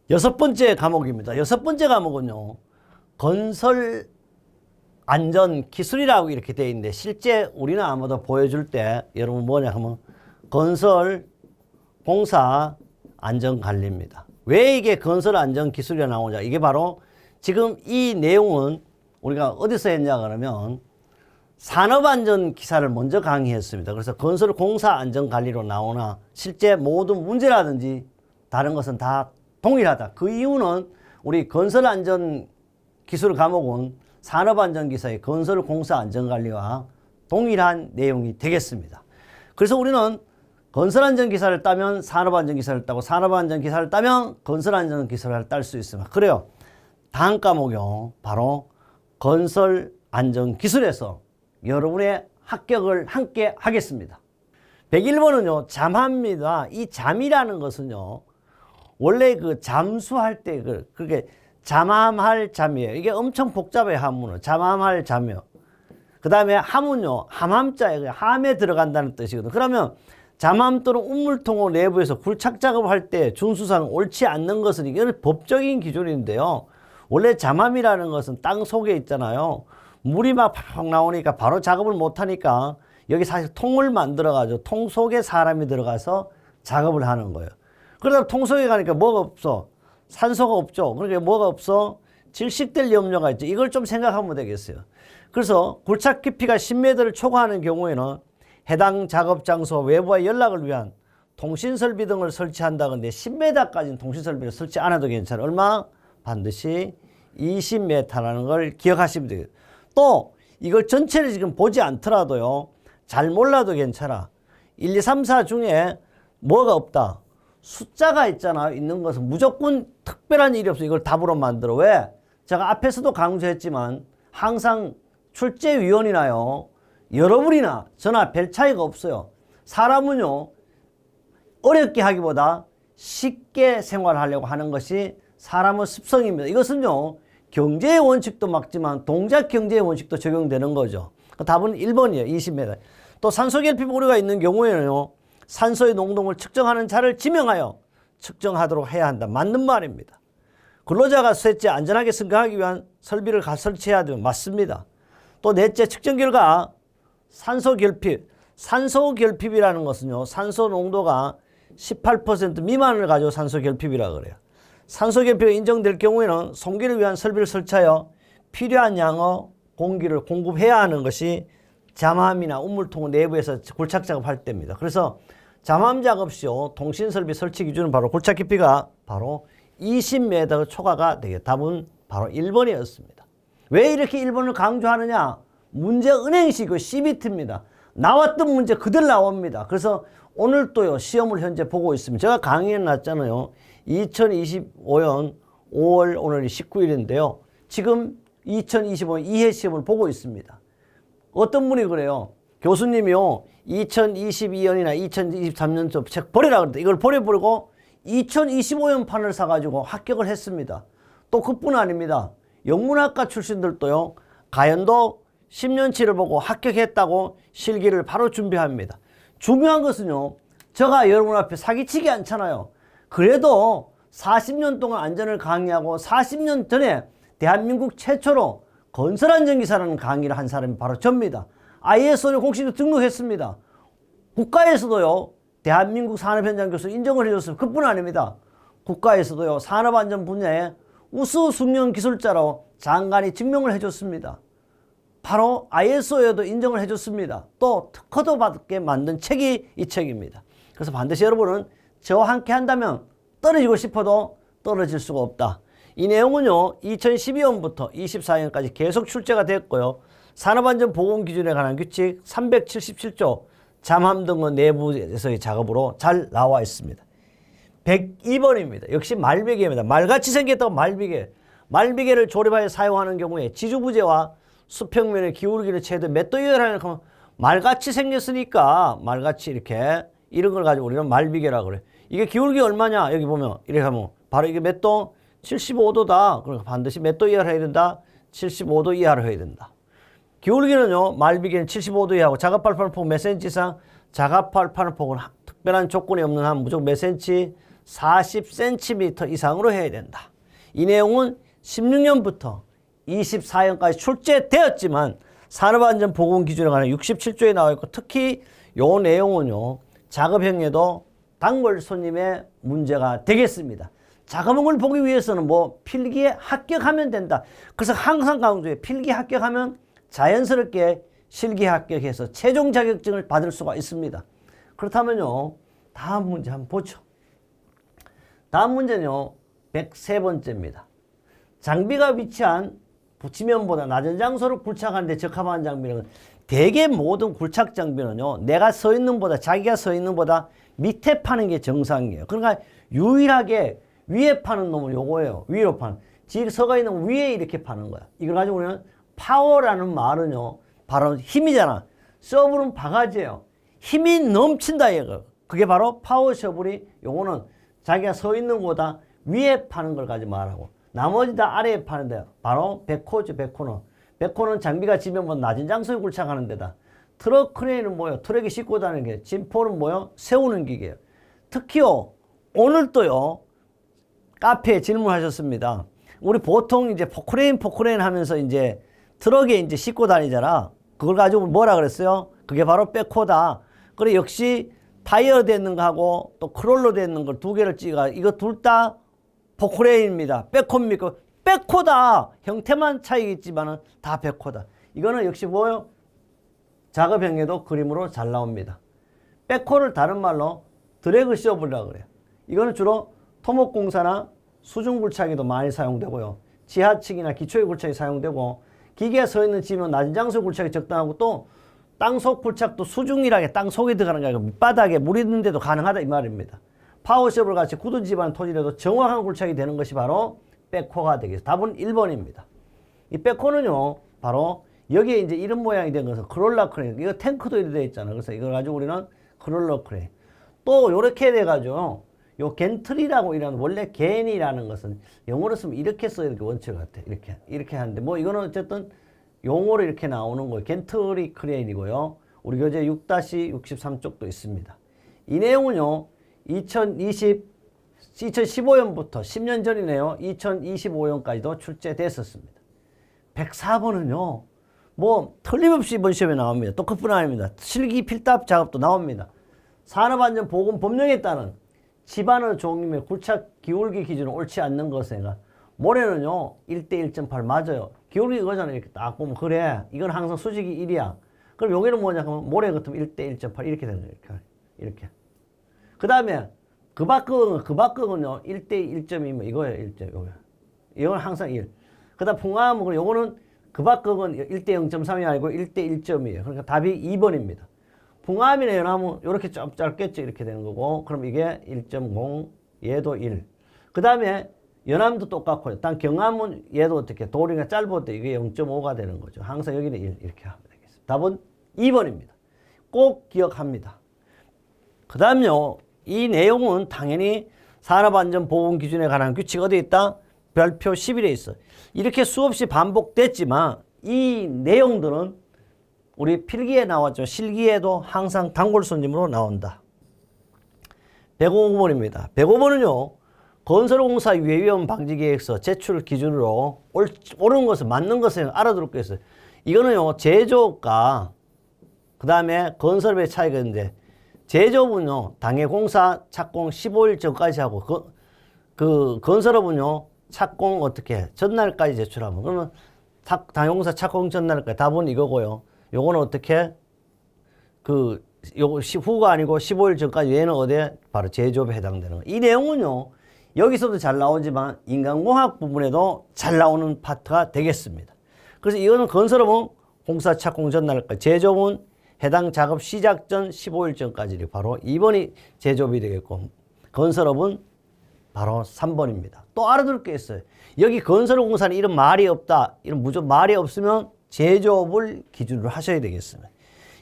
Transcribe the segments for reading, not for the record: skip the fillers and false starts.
여섯 번째 과목입니다. 여섯 번째 과목은요, 건설 안전 기술이라고 이렇게 되어 있는데, 실제 우리는 아마도 보여줄 때 여러분 뭐냐 하면 건설 공사 안전 관리입니다. 왜 이게 건설 안전 기술이 나오냐? 이게 바로 지금 이 내용은 우리가 어디서 했냐 그러면 산업안전 기사를 먼저 강의했습니다. 그래서 건설 공사 안전 관리로 나오나 실제 모든 문제라든지 다른 것은 다 동일하다. 그 이유는 우리 건설 안전 기술 과목은 산업안전 기사의 건설 공사 안전 관리와 동일한 내용이 되겠습니다. 그래서 우리는 건설안전 기사를 따면 산업안전 기사를 따고 산업안전 기사를 따면 건설안전 기사를 딸 수 있습니다. 그래요. 다음 과목이요. 바로 건설안전 기술에서 여러분의 합격을 함께 하겠습니다. 101번은요. 잠합니다. 이 잠이라는 것은요. 원래 그 잠수할 때 그게 잠함할 잠이에요. 이게 엄청 복잡해요. 함문은. 잠함할 잠이요. 그 다음에 함은요. 함함자에 함에 들어간다는 뜻이거든요. 그러면 잠함 또는 운물통호 내부에서 굴착 작업을 할 때 준수상 옳지 않는 것은 이게 법적인 기준인데요. 원래 잠함이라는 것은 땅 속에 있잖아요. 물이 막 팍팍 나오니까 바로 작업을 못하니까 여기 사실 통을 만들어가지고 통 속에 사람이 들어가서 작업을 하는 거예요. 그러다 통 속에 가니까 뭐가 없어? 산소가 없죠. 그러니까 뭐가 없어? 질식될 염려가 있죠. 이걸 좀 생각하면 되겠어요. 그래서 굴착 깊이가 10m를 초과하는 경우에는 해당 작업 장소 외부와 연락을 위한 통신설비 등을 설치한다는데 10m까지는 통신설비를 설치 안 해도 괜찮아요. 얼마? 반드시 20m라는 걸 기억하시면 돼요. 또 이걸 전체를 지금 보지 않더라도요. 잘 몰라도 괜찮아. 1, 2, 3, 4 중에 뭐가 없다. 숫자가 있잖아요. 있는 것은 무조건 특별한 일이 없어. 이걸 답으로 만들어. 왜? 제가 앞에서도 강조했지만 항상 출제위원이나요. 여러분이나 저나 별 차이가 없어요. 사람은요. 어렵게 하기보다 쉽게 생활하려고 하는 것이 사람의 습성입니다. 이것은요. 경제의 원칙도 맞지만 동작 경제의 원칙도 적용되는 거죠. 답은 1번이에요. 20m. 또 산소 결핍 우려가 있는 경우에는요. 산소의 농도를 측정하는 자를 지명하여 측정하도록 해야 한다. 맞는 말입니다. 근로자가 셋째 안전하게 승강하기 위한 설비를 설치해야 되면 맞습니다. 또 넷째 측정 결과 산소 결핍이라는 것은요. 산소 농도가 18% 미만을 가지고 산소 결핍이라고 그래요. 산소 결핍이 인정될 경우에는 송기를 위한 설비를 설치하여 필요한 양의 공기를 공급해야 하는 것이 잠함이나 운물통 내부에서 굴착 작업할 때입니다. 그래서 잠함 작업 시 통신설비 설치 기준은 바로 굴착 깊이가 바로 20m 초과가 되겠다. 답은 바로 1번이었습니다. 왜 이렇게 1번을 강조하느냐? 문제 은행식 CBT입니다. 나왔던 문제 그대로 나옵니다. 그래서 오늘 또요 시험을 현재 보고 있습니다. 제가 강의해 놨잖아요. 2025년 5월 오늘이 19일인데요. 지금 2025년 2회 시험을 보고 있습니다. 어떤 분이 그래요. 교수님이요. 2022년이나 2023년 책 버리라 그랬다. 이걸 버려버리고 2025년 판을 사가지고 합격을 했습니다. 또 그뿐 아닙니다. 영문학과 출신들도요. 가연도 10년치를 보고 합격했다고 실기를 바로 준비합니다. 중요한 것은요. 제가 여러분 앞에 사기치기 않잖아요. 그래도 40년 동안 안전을 강의하고 40년 전에 대한민국 최초로 건설안전기사라는 강의를 한 사람이 바로 접니다. ISO를 공식으로 등록했습니다. 국가에서도요. 대한민국 산업현장 교수 인정을 해줬어요. 그뿐 아닙니다. 국가에서도요. 산업안전 분야에 우수 숙련 기술자로 장관이 증명을 해줬습니다. 바로 ISO에도 인정을 해줬습니다. 또 특허도 받게 만든 책이 이 책입니다. 그래서 반드시 여러분은 저와 함께 한다면 떨어지고 싶어도 떨어질 수가 없다. 이 내용은요. 2012년부터 24년까지 계속 출제가 됐고요. 산업안전보건기준에 관한 규칙 377조 잠함 등의 내부에서의 작업으로 잘 나와 있습니다. 102번입니다. 역시 말비계입니다. 말같이 생겼다고 말비계. 말비계를 조립하여 사용하는 경우에 지주부재와 수평면의 기울기를 최대 몇 도 이하라는 하면 말같이 생겼으니까 말같이 이렇게 이런 걸 가지고 우리는 말비계라고 그래요. 이게 기울기 얼마냐? 여기 보면 이렇게 하면 바로 이게 몇 도? 75도다. 그러니까 반드시 몇 도 이하로 해야 된다? 75도 이하로 해야 된다. 기울기는요. 말비계는 75도 이하고 작업발판폭 몇 cm 이상? 작업발판폭은 특별한 조건이 없는 한 무조건 몇 cm? 40cm 이상으로 해야 된다. 이 내용은 16년부터 24년까지 출제되었지만 산업안전보건기준에 관한 67조에 나와 있고, 특히 요 내용은요 작업행위에도 단골 손님의 문제가 되겠습니다. 작업을 보기 위해서는 뭐 필기에 합격하면 된다. 그래서 항상 강조해, 필기 합격하면 자연스럽게 실기 합격해서 최종 자격증을 받을 수가 있습니다. 그렇다면요 다음 문제 한번 보죠. 다음 문제는요 103번째입니다. 장비가 위치한 지면보다 낮은 장소를 굴착하는 데 적합한 장비는, 대개 모든 굴착 장비는요 내가 서 있는 보다, 자기가 서 있는 보다 밑에 파는 게 정상이에요. 그러니까 유일하게 위에 파는 놈은 요거예요. 위로 파는. 지금 서가 있는 위에 이렇게 파는 거야. 이걸 가지고 우리는 파워라는 말은요 바로 힘이잖아. 서브는 바가지예요. 힘이 넘친다 이거. 그게 바로 파워 셔블이, 요거는 자기가 서 있는 보다 위에 파는 걸 가지고 말하고, 나머지 다 아래에 파는데 바로 백호죠. 백호는 장비가 지면보다 낮은 장소에 굴착하는 데다. 트럭 크레인은 뭐예요? 트럭이 싣고 다니는 게. 진포는 뭐예요? 세우는 기계예요. 특히요 오늘 또요 카페에 질문하셨습니다. 우리 보통 이제 포크레인 하면서 이제 트럭에 이제 싣고 다니잖아. 그걸 가지고 뭐라 그랬어요? 그게 바로 백호다. 그래 역시 타이어 되는 거하고 또 크롤러 되는 걸 두 개를 찍어, 이거 둘 다 포크레인입니다. 백호입니까? 백호다. 형태만 차이겠지만은 다 백호다. 이거는 역시 뭐예요? 작업형에도 그림으로 잘 나옵니다. 백호를 다른 말로 드래그 셔블이라고 그래요. 이거는 주로 토목공사나 수중굴착에도 많이 사용되고요. 지하층이나 기초의 굴착이 사용되고, 기계가 서 있는 집은 낮은 장소 굴착이 적당하고, 또 땅속 굴착도 수중이라게 땅속에 들어가는 게 아니고 밑바닥에 물 있는데도 가능하다 이 말입니다. 파워셔블 같이 굳은 집안 토지라도 정확한 굴착이 되는 것이 바로 백호가 되겠습니다. 답은 1번입니다. 이 백호는요 바로 여기에 이제 이런 모양이 된 것은 크롤러 크레인. 이거 탱크도 이렇게 되어 있잖아요. 그래서 이걸 가지고 우리는 크롤러 크레인. 또 요렇게 돼가지고 요 겐트리라고 이런, 원래 겐이라는 것은 영어로 쓰면 이렇게 써야 될 원칙 같아. 이렇게 하는데 뭐 이거는 어쨌든 용어로 이렇게 나오는 거예요. 겐트리 크레인이고요. 우리 교재 6-63쪽도 있습니다. 이 내용은요 2015년부터 10년 전이네요. 2025년까지도 출제됐었습니다. 104번은요 뭐 틀림없이 이번 시험에 나옵니다. 또 그뿐 아닙니다. 실기 필답 작업도 나옵니다. 산업안전보건법령에 따른 집안의 종류의 굴착 기울기 기준은 옳지 않는 것에가, 모래는요 1대 1.8 맞아요. 기울기 이거잖아요. 이렇게 딱 보면 그래 이건 항상 수직이 1이야. 그럼 여기는 뭐냐 하면 모래 같으면 1대 1.8 이렇게 되는 거예요. 이렇게. 그 다음에 그박극은요 1대 1.2면 이거예요. 1.2. 이건 항상 1. 그 다음 풍화음은 요거는 그박극은 1대 0.3이 아니고 1대 1.2예요. 그러니까 답이 2번입니다. 풍화음이나 연암은 이렇게 좀 짧겠죠. 이렇게 되는 거고, 그럼 이게 1.0, 얘도 1. 그 다음에 연암도 똑같고요. 단 경암은 얘도 어떻게 도리가 짧을 때 이게 0.5가 되는 거죠. 항상 여기는 1 이렇게 하면 되겠습니다. 답은 2번입니다. 꼭 기억합니다. 그 다음요 이 내용은 당연히 산업안전보건기준에 관한 규칙 어디에 있다? 별표 11에 있어. 이렇게 수없이 반복됐지만 이 내용들은 우리 필기에 나왔죠. 실기에도 항상 단골 손님으로 나온다. 105번입니다. 105번은요. 건설공사 유해위험 방지계획서 제출 기준으로 옳은 것을 맞는 것을 알아들을 거 있어요. 이거는요. 제조업과 그 다음에 건설업의 차이가 있는데, 제조업은요. 당해 공사 착공 15일 전까지 하고 그 건설업은요. 착공 어떻게 전날까지 제출하면, 그러면 당해공사 착공 전날까지 답은 이거고요. 요거는 어떻게 요거 후가 아니고 15일 전까지, 얘는 어디에 바로 제조업에 해당되는 거. 이 내용은요 여기서도 잘 나오지만 인간공학 부분에도 잘 나오는 파트가 되겠습니다. 그래서 이거는 건설업은 공사 착공 전날까지, 제조업은 해당 작업 시작 전 15일 전까지, 바로 2번이 제조업이 되겠고, 건설업은 바로 3번입니다. 또 알아둘 게 있어요. 여기 건설공사는 이런 말이 없다. 이런 무조건 말이 없으면 제조업을 기준으로 하셔야 되겠습니다.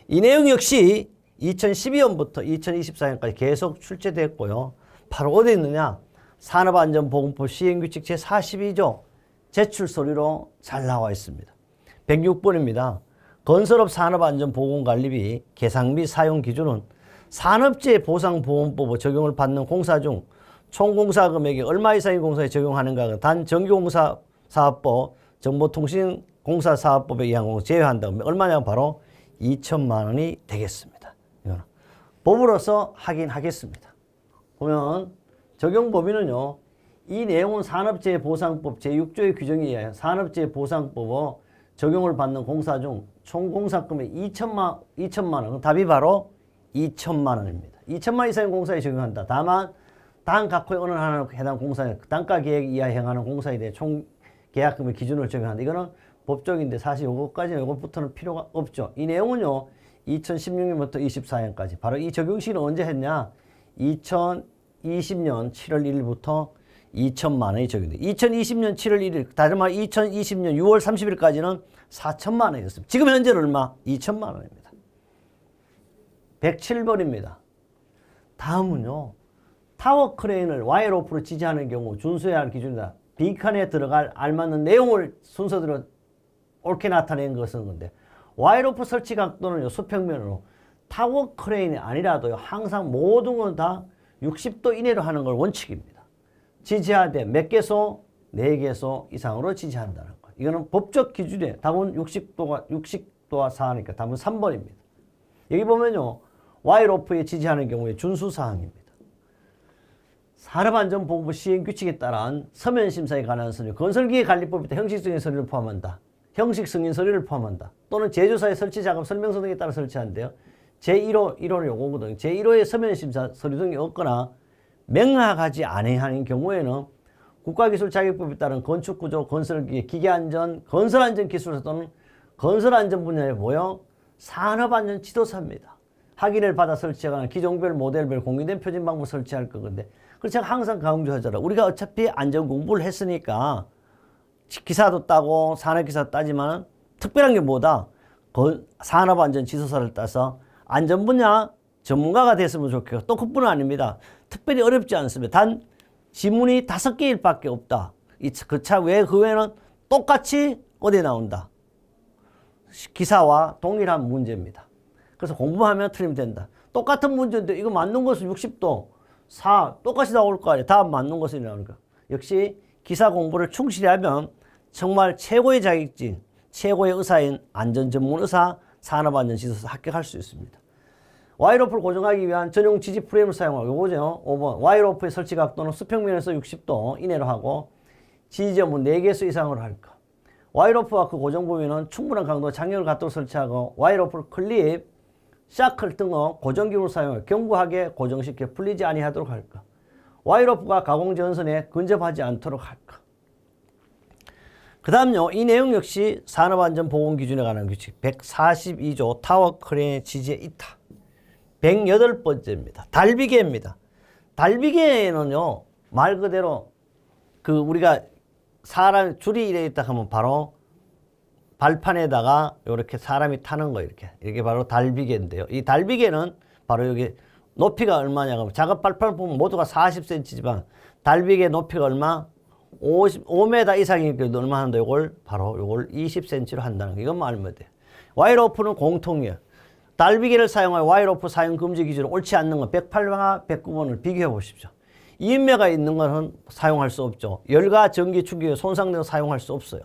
이 내용 역시 2012년부터 2024년까지 계속 출제됐고요. 바로 어디 있느냐? 산업안전보건법 시행규칙 제42조 제출 서류로 잘 나와 있습니다. 106번입니다. 건설업 산업안전보건관리비 계상비 사용 기준은 산업재해보상보험법 적용을 받는 공사 중 총 공사 금액이 얼마 이상의 공사에 적용하는가? 단 전기공사사업법, 정보통신공사사업법에 의한 공사 제외한다. 얼마냐면 바로 2천만 원이 되겠습니다. 이거는 법으로서 하긴 하겠습니다. 보면 적용 범위는요. 이 내용은 산업재해보상법 제6조의 규정에 의하여 산업재해보상법의 적용을 받는 공사 중 총 공사금액 2천만 원. 답이 바로 2천만 원입니다. 2천만 이상의 공사에 적용한다. 다만 단 각호의 어느 하나 해당 공사에 단가 계획 이하 행하는 공사에 대해 총 계약금의 기준을 적용한다. 이거는 법적인데 사실 요것부터는 필요가 없죠. 이 내용은요. 2016년부터 24년까지 바로 이 적용시는 언제 했냐? 2020년 7월 1일부터 2천만 원이 적용돼. 2020년 7월 1일, 다른 말 2020년 6월 30일까지는 4천만 원이었습니다. 지금 현재는 얼마? 2천만 원입니다. 107번입니다. 다음은요. 타워 크레인을 와이어로프로 지지하는 경우 준수해야 할 기준이다. 빈칸에 들어갈 알맞는 내용을 순서대로 옳게 나타낸 것은 건데 와이어로프 설치 각도는 수평면으로 타워 크레인이 아니라도요. 항상 모든 건 다 60도 이내로 하는 걸 원칙입니다. 지지하되 몇 개소? 4개소 이상으로 지지한다는 거. 이거는 법적 기준이에요. 답은 60도와 4니까 답은 3번입니다. 여기 보면요. 와이어로프에 지지하는 경우에 준수사항입니다. 산업안전보건법 시행규칙에 따른 서면심사에 관한 서류, 건설기계관리법에 따라 형식승인 서류를 포함한다. 형식승인 서류를 포함한다. 또는 제조사의 설치작업 설명서 등에 따라 설치하는데요. 제1호는 요거거든요. 제1호의 서면심사 서류 등이 없거나 명확하지 않은 경우에는 국가기술자격법에 따른 건축구조, 건설기계, 기계안전, 건설안전기술사 또는 건설안전 분야의 뭐요? 산업안전지도사입니다. 확인을 받아 설치하거나 기종별, 모델별 공유된 표준 방법 설치할 거건데 그래서 제가 항상 강조하잖아. 우리가 어차피 안전 공부를 했으니까 기사도 따고 산업기사 따지만 특별한 게 뭐다? 산업안전지도사를 따서 안전 분야 전문가가 됐으면 좋겠고 또 그뿐은 아닙니다. 특별히 어렵지 않습니다. 단 지문이 5개일 밖에 없다. 그 차 외에 그 외에는 똑같이 어디에 나온다. 기사와 동일한 문제입니다. 그래서 공부하면 틀리면 된다. 똑같은 문제인데 이거 맞는 것은 60도 4 똑같이 나올 거 아니에요. 다 맞는 것이 나오니까. 역시 기사 공부를 충실히 하면 정말 최고의 자격증, 최고의 의사인 안전전문의사, 산업안전지도사 합격할 수 있습니다. 와이어로프를 고정하기 위한 전용 지지 프레임을 사용하고 요거죠. 5번 와이어로프의 설치 각도는 수평면에서 60도 이내로 하고 지지점은 4개수 이상으로 할까. 와이어로프와 그 고정 부위는 충분한 강도와 장력을 갖도록 설치하고 와이어로프를 클립, 샤클 등의 고정기구를 사용해 견고하게 고정시켜 풀리지 아니하도록 할까. 와이어로프가 가공 전선에 근접하지 않도록 할까. 그 다음요. 이 내용 역시 산업안전보건기준에 관한 규칙 142조 타워 크레인의 지지에 있다. 108번째입니다. 달비계입니다. 달비계는요. 말 그대로 그 우리가 사람 줄이 이래 있다 하면 바로 발판에다가 이렇게 사람이 타는 거 이렇게 바로 달비계인데요. 이 달비계는 바로 여기 높이가 얼마냐고 작업 발판을 보면 모두가 40cm지만 달비계 높이가 얼마? 5m 이상이니까 얼마 한다? 이걸 바로 이걸 20cm로 한다는 거. 이것만 알면 돼요. 와이어로프는 공통이에요. 달비계를 사용하여 와이어로프 사용 금지 기준은 옳지 않는 건 108과 109번을 비교해 보십시오. 이음매가 있는 것은 사용할 수 없죠. 열과 전기 충격에 손상되어 사용할 수 없어요.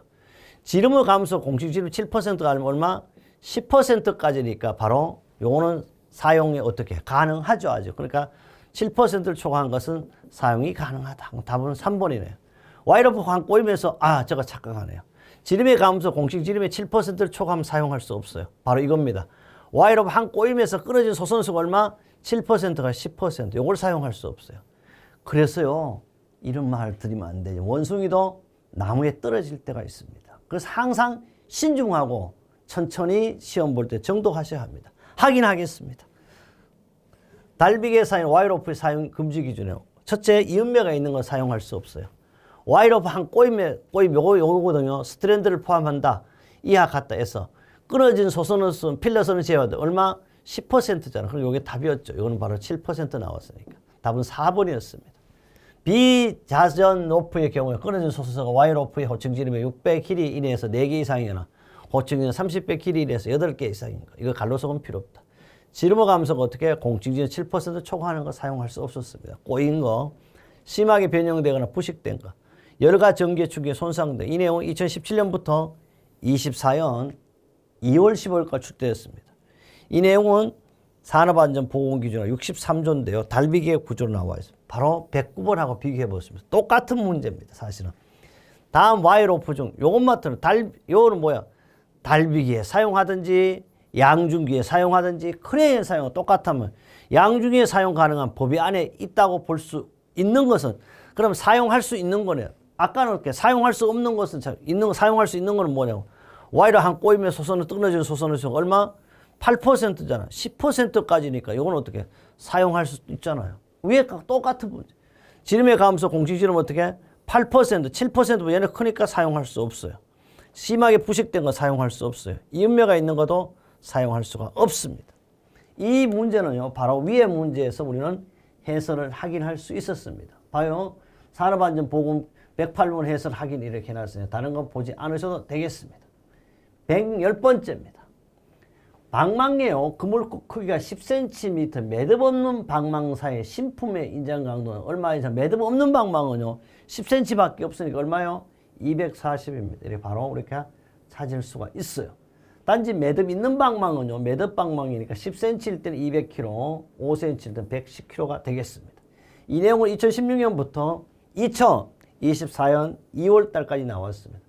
지름의 감소 공식 지름 7%가 아니면 얼마? 10%까지니까 바로 요거는 사용이 어떻게 가능하죠. 아주. 그러니까 7%를 초과한 것은 사용이 가능하다. 답은 3번이네요. 와이어로프 한 꼬이면서 저거 착각하네요. 지름의 감소 공식 지름의 7%를 초과하면 사용할 수 없어요. 바로 이겁니다. 와이어로프 한 꼬이면서 끊어진 소선수가 얼마? 7%가 10%. 요걸 사용할 수 없어요. 그래서요. 이런 말 드리면 안 되죠. 원숭이도 나무에 떨어질 때가 있습니다. 그래서 항상 신중하고 천천히 시험 볼 때 정독하셔야 합니다. 하긴 하겠습니다. 달비계 사용 와이어로프의 사용 금지 기준이요. 첫째, 이음매가 있는 건 사용할 수 없어요. 와이어로프 한 꼬임 요거거든요. 스트랜드를 포함한다. 이하 같다 해서 끊어진 소선을 쓴 필러선을 제외하되 얼마? 10%잖아. 그럼 요게 답이었죠. 요거는 바로 7% 나왔으니까. 답은 4번이었습니다. 비자전 로프의 경우에 끊어진 소선서가 와이어로프의 호칭 지름의 600 길이 이내에서 4개 이상이거나 호칭지는 30배 길이 이내에서 8개 이상인 거. 이거 갈로속은 필요 없다. 지름의 감소가 어떻게 공칭지는 7% 초과하는 거 사용할 수 없었습니다. 꼬인 거. 심하게 변형되거나 부식된 것, 열과 전기의 축에 손상된 이 내용은 2017년부터 24년 2월 15일까지 출제됐습니다. 이 내용은 산업안전보건기준화 63조인데요. 달비기의 구조로 나와 있습니다. 바로 109번하고 비교해 보겠습니다. 똑같은 문제입니다. 사실은. 다음 와이로프 중 요것만 들어 요거는 뭐야? 달비기에 사용하든지 양중기에 사용하든지 크레인에 사용 똑같으면 양중기에 사용 가능한 법이 안에 있다고 볼 수 있는 것은 그럼 사용할 수 있는 거네요. 아까는 이렇게 사용할 수 없는 것은 사용할 수 있는 거는 뭐냐고. 와이로 한 꼬이면 소선을 끊어지는 소선을 얼마? 8%잖아. 10%까지니까 이건 어떻게 사용할 수 있잖아요. 위에 똑같은 문제. 지름의 감소 공식지름 어떻게? 8%, 7% 얘네 크니까 사용할 수 없어요. 심하게 부식된 거 사용할 수 없어요. 이음매가 있는 것도 사용할 수가 없습니다. 이 문제는요, 바로 위의 문제에서 우리는 해설을 확인할 수 있었습니다. 봐요. 산업안전보건 108번 해설 확인 이렇게 해놨으니 다른 건 보지 않으셔도 되겠습니다. 110번째입니다. 방망이에요. 그물고 크기가 10cm 매듭 없는 방망사의 신품의 인장 강도는 얼마 이상? 매듭 없는 방망은요 10cm 밖에 없으니까 얼마요? 240입니다. 이렇게 바로 이렇게 찾을 수가 있어요. 단지 매듭 있는 방망은요 매듭 방망이니까 10cm일 때는 200kg, 5cm일 때는 110kg가 되겠습니다. 이 내용은 2016년부터 2024년 2월 달까지 나왔습니다.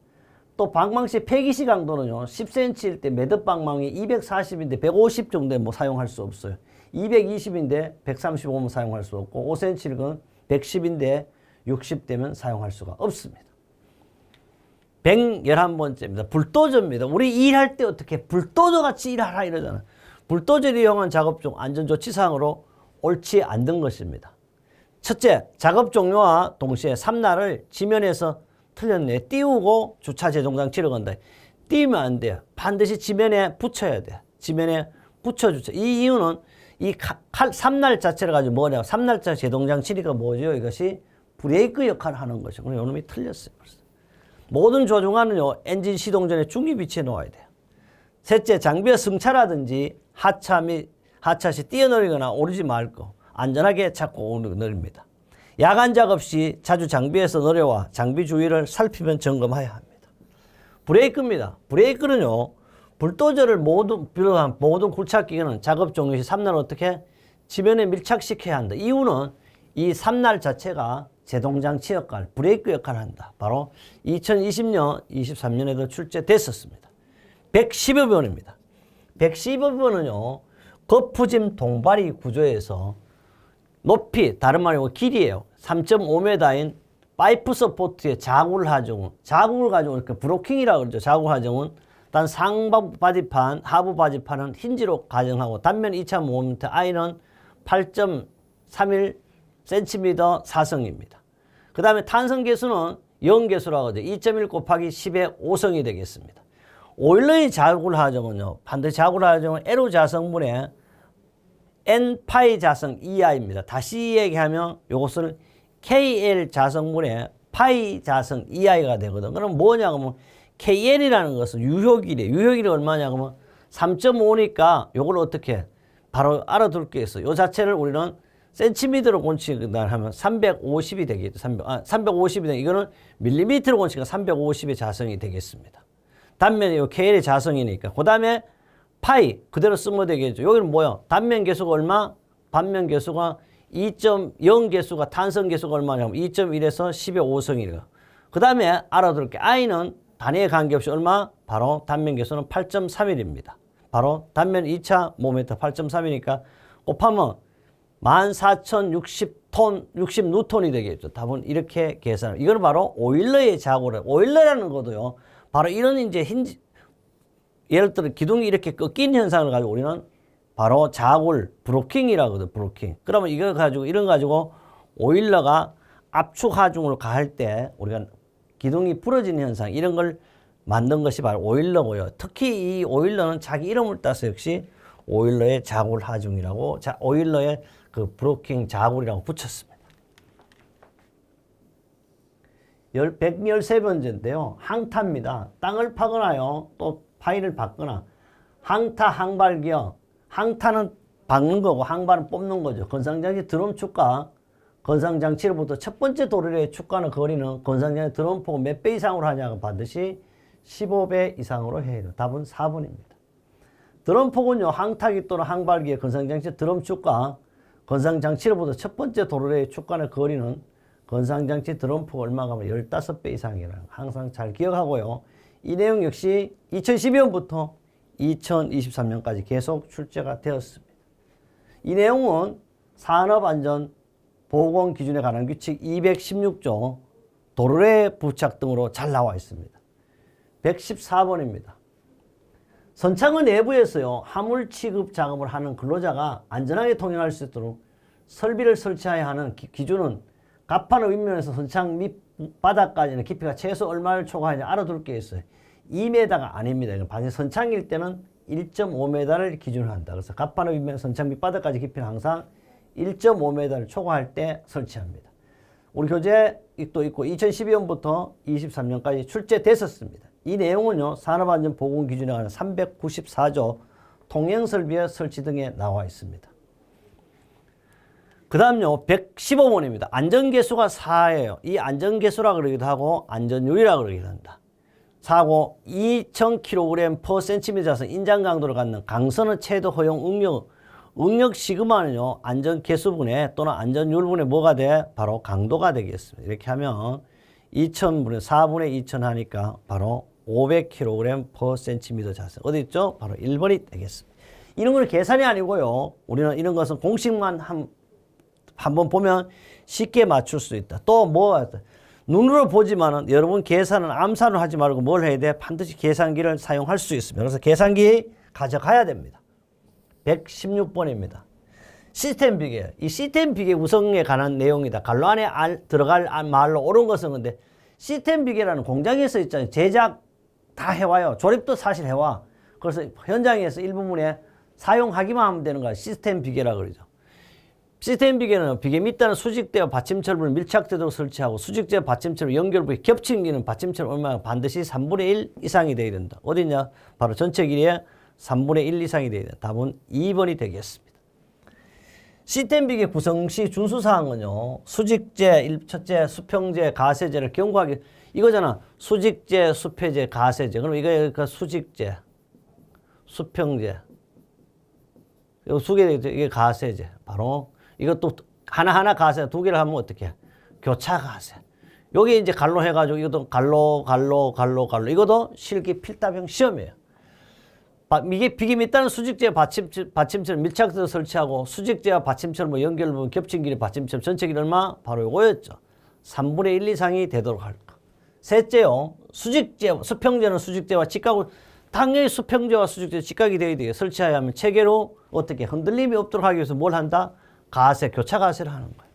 또 방망시 폐기시 강도는요 10cm일 때 매듭 방망이 240인데 150 정도에 뭐 사용할 수 없어요. 220인데 135면 사용할 수 없고 5cm는 110인데 60대면 사용할 수가 없습니다. 111번째입니다. 불도저입니다. 우리 일할 때 어떻게 불도저 같이 일하라 이러잖아요. 불도저를 이용한 작업 중 안전조치사항으로 옳지 않은 것입니다. 첫째, 작업 종료와 동시에 삼날을 지면에서 틀렸네. 띄우고 주차 제동장치를 건다. 띄우면 안 돼요. 반드시 지면에 붙여야 돼. 지면에 붙여 주차. 이 이유는 이 삼날 자체를 가지고 뭐냐고. 삼날짜 제동장치니까 뭐죠? 이것이 브레이크 역할을 하는 것이죠. 그럼 요놈이 틀렸어요. 벌써. 모든 조종안은요 엔진 시동 전에 중립 위치에 놓아야 돼요. 셋째, 장비의 승차라든지 하차 시 뛰어내리거나 오르지 말고 안전하게 잡고 내립니다. 야간 작업 시 자주 장비에서 내려와 장비 주위를 살피면 점검해야 합니다. 브레이크입니다. 브레이크는요 불도저를 비롯한 모든 굴착기계는 작업 종료 시 3날 어떻게 지면에 밀착시켜야 한다. 이유는 이 3날 자체가 제동장치 역할, 브레이크 역할을 한다. 바로 2020년, 23년에도 출제됐었습니다. 112번입니다. 112번은요 거푸짐 동바리 구조에서 높이, 다른 말이고 길이에요. 3.5m인 파이프 서포트에 자국을 가지고, 자국을 가지고 이렇게 브로킹이라고 그러죠. 자국을 가지고는 단 상부 바디판, 하부 바디판은 힌지로 가정하고 단면 2.5mm, I는 8.31cm 사성입니다. 그 다음에 탄성 계수는 0계수라고 하죠. 2.1 곱하기 10의 5성이 되겠습니다. 오일러의 자국을 하정은요, 반드시 자국을 하정은 L 자성분에 N-파이 자성 EI입니다. 다시 얘기하면 이것을 KL 자성분의 파이 자성 EI가 되거든. 그럼 뭐냐 그러면 KL이라는 것은 유효길이에요. 유효길이 얼마냐 그러면 3.5니까 이걸 어떻게 바로 알아둘 게 있어요. 이 자체를 우리는 센티미터로 공식을 하면 350이 되겠죠. 350이 되겠죠. 이거는 밀리미터로 공식은 350의 자성이 되겠습니다. 단면이 이 KL의 자성이니까. 그 다음에 파이 그대로 쓰면 되겠죠. 여기는 뭐야? 단면 계수가 얼마? 반면 계수가 2.0 계수가 탄성 계수가 얼마냐면 2.1에서 10의 5성이래요. 그 다음에 알아둘 게 I는 단위에 관계없이 얼마? 바로 단면 계수는 8.31입니다. 바로 단면 2차 모멘트 8.3이니까 곱하면 14,060톤, 60뉴턴이 되겠죠. 답은 이렇게 계산을. 이거는 바로 오일러의 자고를. 오일러라는 것도요. 바로 이런 이제 예를 들어 기둥이 이렇게 꺾인 현상을 가지고 우리는 바로 자골 브로킹이라고 하거든. 브로킹. 그러면 이거 가지고 이런 가지고 오일러가 압축 하중으로 가할 때 우리가 기둥이 부러지는 현상 이런 걸 만든 것이 바로 오일러고요. 특히 이 오일러는 자기 이름을 따서 역시 오일러의 자골 하중이라고 오일러의 그 브로킹 자골이라고 붙였습니다. 113번째인데요. 항타입니다. 땅을 파거나요. 또 파일을 받거나 항타, 항발기어. 항타는 박는 거고 항발은 뽑는 거죠. 건상장치 드럼축과 건상장치로부터 첫 번째 도로의 축과는 거리는 건상장치 드럼폭 몇 배 이상으로 하냐가 반드시 15배 이상으로 해야 돼요. 답은 4번입니다. 드럼폭은요, 항타기 또는 항발기의 건상장치 드럼축과 건상장치로부터 첫 번째 도로의 축과의 거리는 건상장치 드럼폭 얼마가 하면 15배 이상이라는 거 항상 잘 기억하고요. 이 내용 역시 2012년부터 2023년까지 계속 출제가 되었습니다. 이 내용은 산업안전보건 기준에 관한 규칙 216조 도로의 부착 등으로 잘 나와 있습니다. 114번입니다. 선창의 내부에서요, 화물 취급 작업을 하는 근로자가 안전하게 통행할 수 있도록 설비를 설치해야 하는 기준은 갑판의 윗면에서 선창 밑바닥까지는 깊이가 최소 얼마를 초과하는지 알아둘 게 있어요. 2m가 아닙니다. 반드시 선창일 때는 1.5m를 기준으로 한다. 그래서 갑판의 윗면 선창 밑바닥까지 깊이는 항상 1.5m를 초과할 때 설치합니다. 우리 교재에 또 있고 2012년부터 23년까지 출제됐었습니다. 이 내용은요, 산업안전보건기준에 관한 394조 통행설비의 설치 등에 나와 있습니다. 그 다음요, 115번입니다. 안전계수가 4예요. 이 안전계수라 그러기도 하고 안전율이라 그러기도 한다. 4고 2000kg/cm 자선 인장 강도를 갖는 강선의 최대 허용 응력 시그마는요, 안전계수분에 또는 안전율분에 뭐가 돼? 바로 강도가 되겠습니다. 이렇게 하면 2000분의 4분의 2000 하니까 바로 500kg/cm 자선. 어디 있죠? 바로 1번이 되겠습니다. 이런 건 계산이 아니고요. 우리는 이런 것은 공식만 한번 보면 쉽게 맞출 수 있다. 또 뭐 눈으로 보지만은 여러분 계산은 암산을 하지 말고 뭘 해야 돼? 반드시 계산기를 사용할 수 있습니다. 그래서 계산기 가져가야 됩니다. 116번입니다. 시스템 비계. 이 시스템 비계 구성에 관한 내용이다. 갈로 안에 들어갈 말로 옳은 것은 근데 시스템 비계라는 공장에서 있잖아요. 제작 다 해와요. 조립도 사실 해와. 그래서 현장에서 일부분에 사용하기만 하면 되는 거야. 시스템 비계라 그러죠. 시스템 비계는 비계 밑단은 수직대와 받침철을 밀착되도록 설치하고 수직대와 받침철을 연결부에 겹치는 받침철 얼마나 반드시 3분의 1 이상이 되어야 된다. 어디냐? 바로 전체 길이의 3분의 1 이상이 되어야 된다. 답은 2번이 되겠습니다. 시스템 비계 구성 시 준수사항은요, 수직재, 첫째 수평재, 가세재를 경고하기, 이거잖아. 수직재, 수폐재, 가세재. 그럼 이거 수직재, 수평재, 이거 두 개, 이게 가세재. 바로 이것도 하나하나 가세, 두 개를 하면 어떻게 해? 교차 가세. 여기 이제 갈로 해가지고 이것도 갈로. 이것도 실기 필답형 시험이에요. 이게 비계 밑단은 수직재 받침철 밀착해서 설치하고 수직재와 받침철 뭐 연결 부분 겹친 길이 받침철 전체 길이 얼마? 바로 이거였죠. 3분의 1 이상이 되도록 할까. 셋째요. 수직재, 수평재는 수직재와 직각을 당연히 수평재와 수직재 직각이 되어야 돼요. 설치해야 하면 체계로 어떻게 흔들림이 없도록 하기 위해서 뭘 한다? 가세, 교차 가세를 하는 거예요.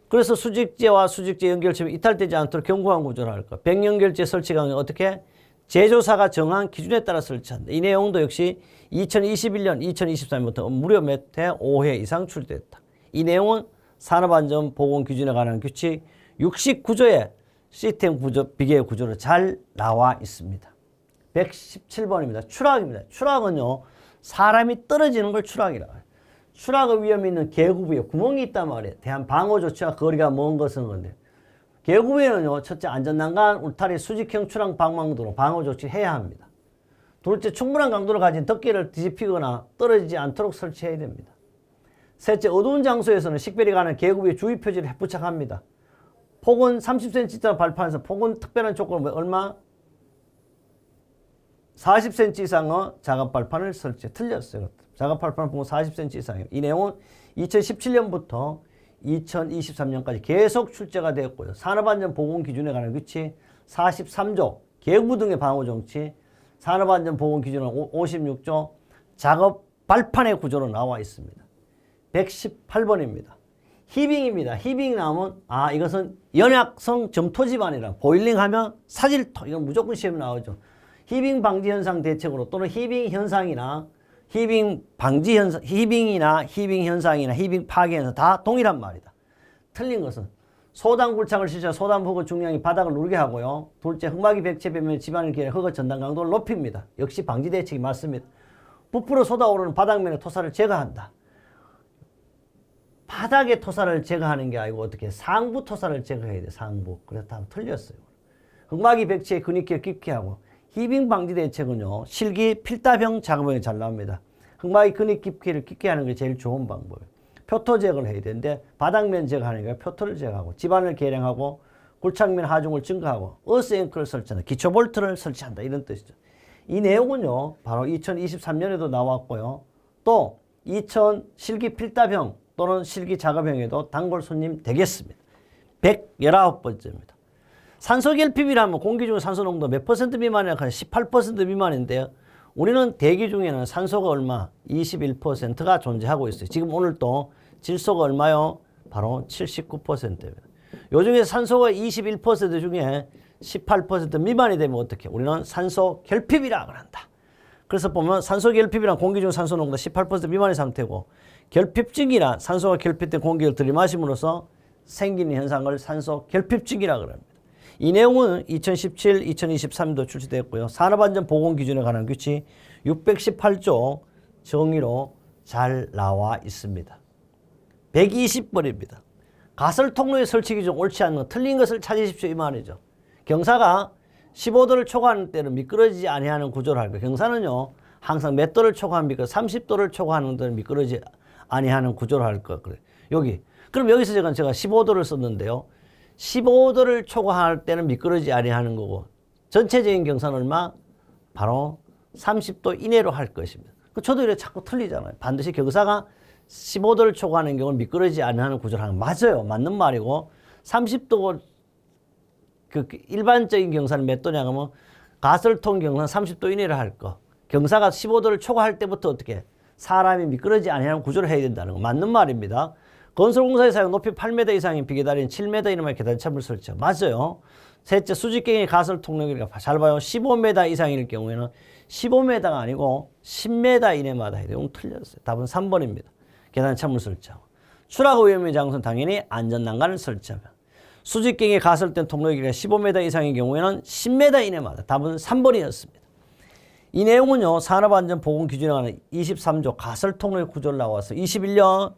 그래서 수직재와 수직재 연결점이 이탈되지 않도록 견고한 구조를 할까. 백연결재 설치 강의 어떻게? 제조사가 정한 기준에 따라 설치한다. 이 내용도 역시 2021년, 2023년부터 무려 몇 회? 5회 이상 출제됐다. 이 내용은 산업안전보건기준에 관한 규칙 69조의 시스템 구조, 비계 구조로 잘 나와 있습니다. 117번입니다. 추락입니다. 추락은요, 사람이 떨어지는 걸 추락이라고 해요. 추락의 위험이 있는 계구부에 구멍이 있단 말이에요. 대한 방어 조치와 거리가 먼 것은 건데, 계구부에는요, 첫째 안전난간 울타리 수직형 추락 방망도로 방어 조치해야 합니다. 둘째 충분한 강도를 가진 덮개를 뒤집히거나 떨어지지 않도록 설치해야 됩니다. 셋째 어두운 장소에서는 식별이 가는 계구부에 주의 표지를 부착합니다. 폭은 30cm 발판에서 폭은 특별한 조건 얼마? 40cm 이상의 작업 발판을 설치. 틀렸어요. 작업 발판 폭은 40cm 이상이에요. 이 내용은 2017년부터 2023년까지 계속 출제가 되었고요. 산업안전보건기준에 관한 규칙 43조 계구 등의 방호 정치, 산업안전보건기준은 56조 작업 발판의 구조로 나와 있습니다. 118번입니다. 히빙입니다. 히빙 나오면 이것은 연약성 점토 집안이라 보일링 하면 사질토, 이건 무조건 시험에 나오죠. 히빙 방지 현상 대책으로 또는 히빙 현상이나 히빙 방지 현상, 히빙이나 히빙 현상이나 히빙 파괴 현상 다 동일한 말이다. 틀린 것은 소단 굴착을 실시한 소단 흙의 중량이 바닥을 누르게 하고요. 둘째 흙막이 백체 배면 집안을 기해 흙의 전단 강도를 높입니다. 역시 방지 대책이 맞습니다. 부풀어 쏟아오르는 바닥면의 토사를 제거한다. 바닥의 토사를 제거하는 게 아니고 어떻게 상부 토사를 제거해야 돼. 상부. 그래서 다 틀렸어요. 흑마기 백치의 근육계 깊게 하고 히빙 방지 대책은요. 실기 필다병 작업에 잘 나옵니다. 흑마기 근육 깊이를 깊게 하는 게 제일 좋은 방법이에요. 표토 제거를 해야 되는데 바닥면 제거하는 게 표토를 제거하고 집안을 개량하고 굴착면 하중을 증가하고 어스 앵커를 설치한다. 기초 볼트를 설치한다. 이런 뜻이죠. 이 내용은요. 바로 2023년에도 나왔고요. 또 2000 실기 필다병 또는 실기 작업형에도 단골 손님 되겠습니다. 119번째입니다. 산소 결핍이라면 공기 중 산소 농도 몇 퍼센트 미만이라 하면 18% 미만인데요. 우리는 대기 중에는 산소가 얼마? 21%가 존재하고 있어요. 지금 오늘 또 질소가 얼마요? 바로 79%입니다. 요중에 산소가 21% 중에 18% 미만이 되면 어떻게? 우리는 산소 결핍이라고 한다. 그래서 보면 산소 결핍이란 공기 중 산소 농도 18% 미만의 상태고 결핍증이란 산소가 결핍된 공기를 들이마심으로써 생기는 현상을 산소 결핍증이라고 합니다. 이 내용은 2017, 2023도 출시되었고요. 산업안전보건기준에 관한 규칙 618조 정의로 잘 나와 있습니다. 120번입니다. 가설통로의 설치 기준 옳지 않은 것, 틀린 것을 찾으십시오 이 말이죠. 경사가 15도를 초과하는 때는 미끄러지지 아니하는 구조를 할 거예요. 경사는요. 항상 몇 도를 초과하면 30도를 초과하는 데는 미끄러지지 아니하는 구조를 할 거예요. 그래. 여기. 그럼 여기서 제가 15도를 썼는데요. 15도를 초과할 때는 미끄러지지 아니하는 거고 전체적인 경사는 얼마? 바로 30도 이내로 할 것입니다. 저도 이렇게 자꾸 틀리잖아요. 반드시 경사가 15도를 초과하는 경우는 미끄러지지 아니하는 구조를 하는 거 맞아요. 맞는 말이고 30도 그 일반적인 경사는 몇 도냐 하면 가설통 경사는 30도 이내로 할 거. 경사가 15도를 초과할 때부터 어떻게 사람이 미끄러지지 아니하는 구조를 해야 된다는 거 맞는 말입니다. 건설공사에 사용 높이 8m 이상인 비계단인 7m 이내만 계단참을 설치하고 맞아요. 셋째 수직경의 가설 통로기가 잘 봐요. 15m 이상일 경우에는 15m가 아니고 10m 이내마다 해야 돼요. 틀렸어요. 답은 3번입니다. 계단참을 설치하고 추락 위험의 장소는 당연히 안전난간을 설치하면 수직경의 가설된 통로기가 15m 이상인 경우에는 10m 이내마다 답은 3번이었습니다. 이 내용은요. 산업안전보건기준에 관한 23조 가설통로의 구조를 나와서 21년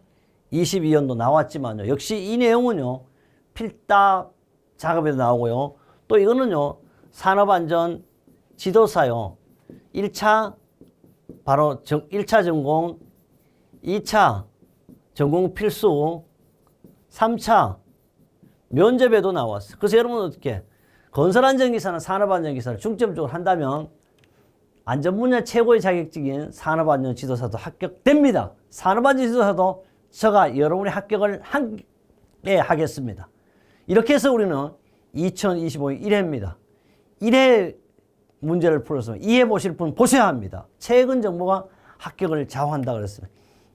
22년도 나왔지만요. 역시 이 내용은요. 필답 작업에도 나오고요. 또 이거는요. 산업안전 지도사요. 1차 바로 1차 전공, 2차 전공 필수, 3차 면접에도 나왔어요. 그래서 여러분 어떻게 건설안전기사나 산업안전기사를 중점적으로 한다면 안전 분야 최고의 자격증인 산업안전 지도사도 합격됩니다. 산업안전 지도사도 제가 여러분의 합격을 하겠습니다. 이렇게 해서 우리는 2025년 1회입니다. 1회 문제를 풀어서 2회 보실 분 보셔야 합니다. 최근 정보가 합격을 좌우한다 그랬습니다.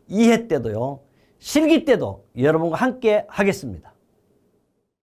2회 때도요. 실기 때도 여러분과 함께 하겠습니다.